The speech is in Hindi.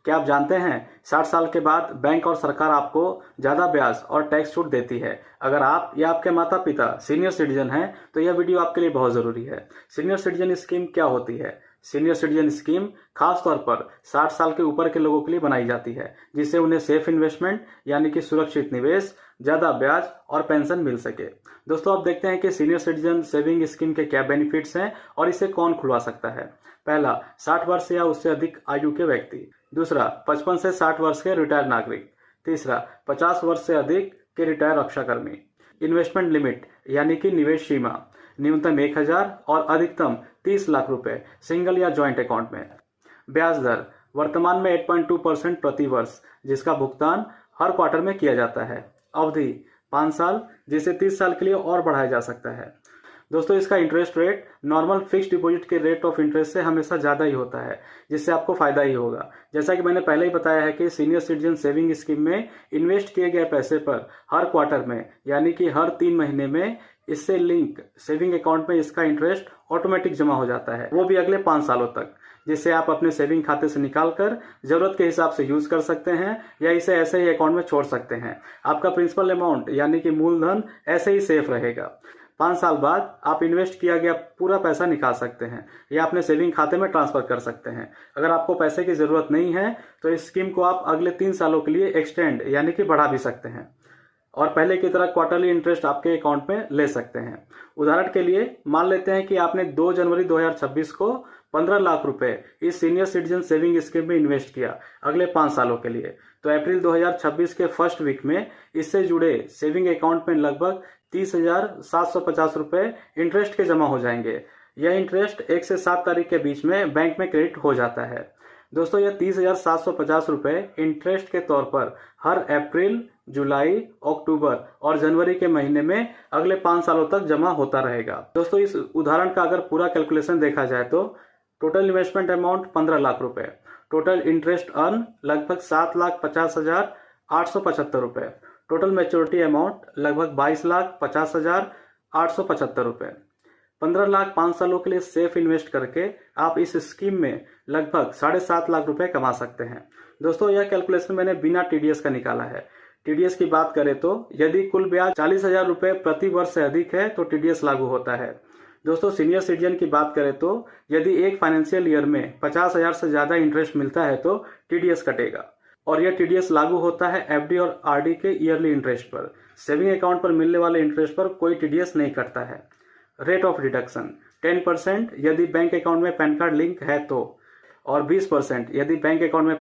क्या आप जानते हैं 60 साल के बाद बैंक और सरकार आपको ज़्यादा ब्याज और टैक्स छूट देती है। अगर आप या आपके माता पिता सीनियर सिटीजन हैं तो यह वीडियो आपके लिए बहुत ज़रूरी है। सीनियर सिटीजन स्कीम क्या होती है? सीनियर सिटीजन स्कीम खास तौर पर 60 साल के ऊपर के लोगों के लिए बनाई जाती है, जिससे उन्हें सेफ इन्वेस्टमेंट यानी कि सुरक्षित निवेश, ज़्यादा ब्याज और पेंशन मिल सके। दोस्तों, आप देखते हैं कि सीनियर सिटीजन सेविंग स्कीम के क्या बेनिफिट्स हैं और इसे कौन खुलवा सकता है। पहला, 60 वर्ष या उससे अधिक आयु के व्यक्ति। दूसरा, 55 से 60 वर्ष के रिटायर्ड नागरिक। तीसरा, 50 वर्ष से अधिक के रिटायर्ड रक्षाकर्मी। इन्वेस्टमेंट लिमिट यानी कि निवेश सीमा, न्यूनतम 1000 और अधिकतम 30 लाख रुपए सिंगल या ज्वाइंट अकाउंट में। ब्याज दर वर्तमान में 8.2% प्रति वर्ष, जिसका भुगतान हर क्वार्टर में किया जाता है। अवधि 5 साल, जिसे 30 साल के लिए और बढ़ाया जा सकता है। दोस्तों, इसका interest rate normal fixed deposit के रेट ऑफ इंटरेस्ट से हमेशा ज़्यादा ही होता है, जिससे आपको फायदा ही होगा। जैसा कि मैंने पहले ही बताया है कि सीनियर सिटीजन सेविंग स्कीम में इन्वेस्ट किए गए पैसे पर हर क्वार्टर में यानी कि हर 3 महीने में इससे लिंक सेविंग अकाउंट में इसका इंटरेस्ट ऑटोमेटिक जमा हो जाता है, वो भी अगले 5 सालों तक, जिससे आप अपने सेविंग खाते से निकाल कर जरूरत के हिसाब से यूज कर सकते हैं या इसे ऐसे ही अकाउंट में छोड़ सकते हैं। आपका प्रिंसिपल अमाउंट यानी कि मूलधन ऐसे ही सेफ रहेगा। 5 साल बाद आप इन्वेस्ट किया गया पूरा पैसा निकाल सकते हैं या अपने सेविंग खाते में ट्रांसफर कर सकते हैं। अगर आपको पैसे की जरूरत नहीं है तो इस स्कीम को आप अगले 3 सालों के लिए एक्सटेंड यानी कि बढ़ा भी सकते हैं और पहले की तरह क्वार्टरली इंटरेस्ट आपके अकाउंट में ले सकते हैं। उदाहरण के लिए मान लेते हैं कि आपने 2 जनवरी 2026 को 15 लाख रुपए इस सीनियर सिटीजन सेविंग स्कीम में इन्वेस्ट किया अगले 5 सालों के लिए, तो अप्रैल 2026 के फर्स्ट वीक में इससे जुड़े सेविंग अकाउंट में लगभग 30,750 रुपए इंटरेस्ट के जमा हो जाएंगे। यह इंटरेस्ट 1 से 7 तारीख के बीच में बैंक में क्रेडिट हो जाता है। दोस्तों, यह 30,750 रुपए इंटरेस्ट के तौर पर हर अप्रैल, जुलाई, अक्टूबर और जनवरी के महीने में अगले 5 सालों तक जमा होता रहेगा। दोस्तों, इस उदाहरण का अगर पूरा कैलकुलेशन देखा जाए तो टोटल इन्वेस्टमेंट अमाउंट 15 लाख रुपए, टोटल इंटरेस्ट अर्न लगभग 7,50,875 रुपए, टोटल मैच्योरिटी अमाउंट लगभग 22,50,875 रुपए। 15 लाख 5 सालों के लिए सेफ इन्वेस्ट करके आप इस स्कीम में लगभग 7.5 लाख रुपए कमा सकते हैं। दोस्तों, यह कैलकुलेशन मैंने बिना टीडीएस का निकाला है। टीडीएस की बात करें तो यदि कुल ब्याज 40,000 रुपए प्रति वर्ष से अधिक है तो टीडीएस लागू होता है। दोस्तों, सीनियर सिटीजन की बात करें तो यदि एक फाइनेंशियल ईयर में 50,000 से ज्यादा इंटरेस्ट मिलता है तो टीडीएस कटेगा और यह टीडीएस लागू होता है एफडी और आरडी के ईयरली इंटरेस्ट पर। सेविंग अकाउंट पर मिलने वाले इंटरेस्ट पर कोई टीडीएस नहीं कटता है। रेट ऑफ डिडक्शन 10% यदि बैंक अकाउंट में पैन कार्ड लिंक है तो, और 20% यदि बैंक अकाउंट में